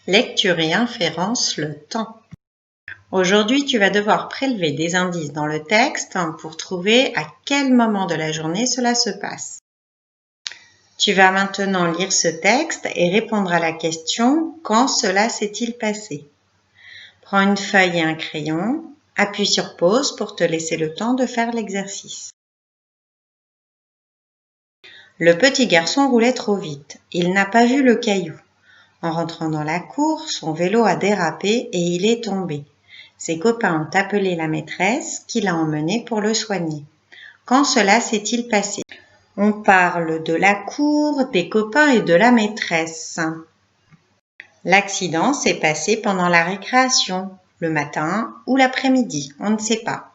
Lecture et inférence, le temps. Aujourd'hui, tu vas devoir prélever des indices dans le texte pour trouver à quel moment de la journée cela se passe. Tu vas maintenant lire ce texte et répondre à la question « Quand cela s'est-il passé ?» Prends une feuille et un crayon, appuie sur pause pour te laisser le temps de faire l'exercice. Le petit garçon roulait trop vite. Il n'a pas vu le caillou. En rentrant dans la cour, son vélo a dérapé et il est tombé. Ses copains ont appelé la maîtresse qui l'a emmené pour le soigner. Quand cela s'est-il passé? On parle de la cour, des copains et de la maîtresse. L'accident s'est passé pendant la récréation, le matin ou l'après-midi, on ne sait pas.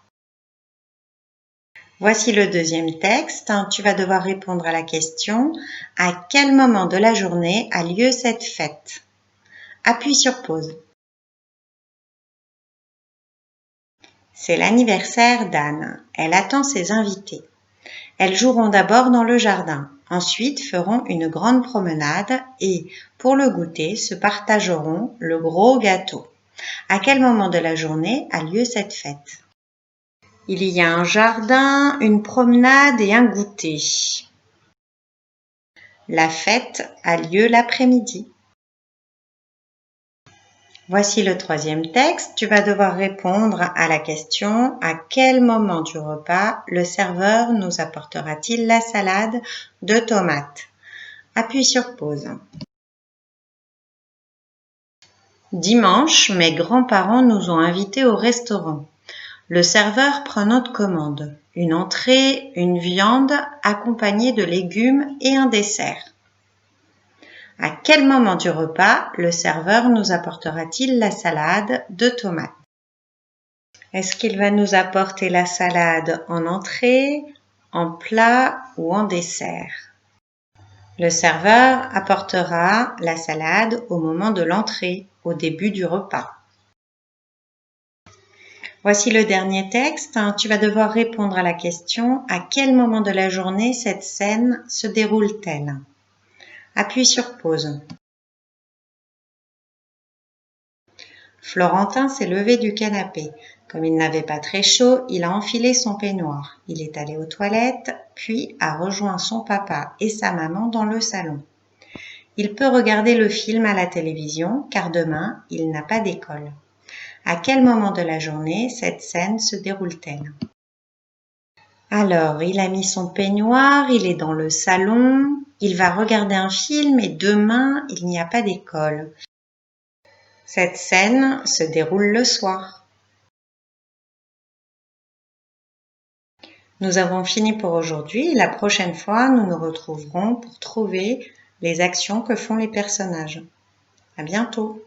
Voici le deuxième texte. Tu vas devoir répondre à la question « À quel moment de la journée a lieu cette fête ?» Appuie sur pause. C'est l'anniversaire d'Anne. Elle attend ses invités. Elles joueront d'abord dans le jardin, ensuite feront une grande promenade et, pour le goûter, se partageront le gros gâteau. À quel moment de la journée a lieu cette fête? Il y a un jardin, une promenade et un goûter. La fête a lieu l'après-midi. Voici le troisième texte. Tu vas devoir répondre à la question « À quel moment du repas le serveur nous apportera-t-il la salade de tomates ?» Appuie sur pause. Dimanche, mes grands-parents nous ont invités au restaurant. Le serveur prend notre commande. Une entrée, une viande accompagnée de légumes et un dessert. À quel moment du repas le serveur nous apportera-t-il la salade de tomates? Est-ce qu'il va nous apporter la salade en entrée, en plat ou en dessert? Le serveur apportera la salade au moment de l'entrée, au début du repas. Voici le dernier texte. Tu vas devoir répondre à la question « À quel moment de la journée cette scène se déroule-t-elle ?» Appuie sur pause. Florentin s'est levé du canapé. Comme il n'avait pas très chaud, il a enfilé son peignoir. Il est allé aux toilettes, puis a rejoint son papa et sa maman dans le salon. Il peut regarder le film à la télévision, car demain, il n'a pas d'école. À quel moment de la journée cette scène se déroule-t-elle? Alors, il a mis son peignoir, il est dans le salon, il va regarder un film et demain, il n'y a pas d'école. Cette scène se déroule le soir. Nous avons fini pour aujourd'hui. La prochaine fois, nous nous retrouverons pour trouver les actions que font les personnages. À bientôt!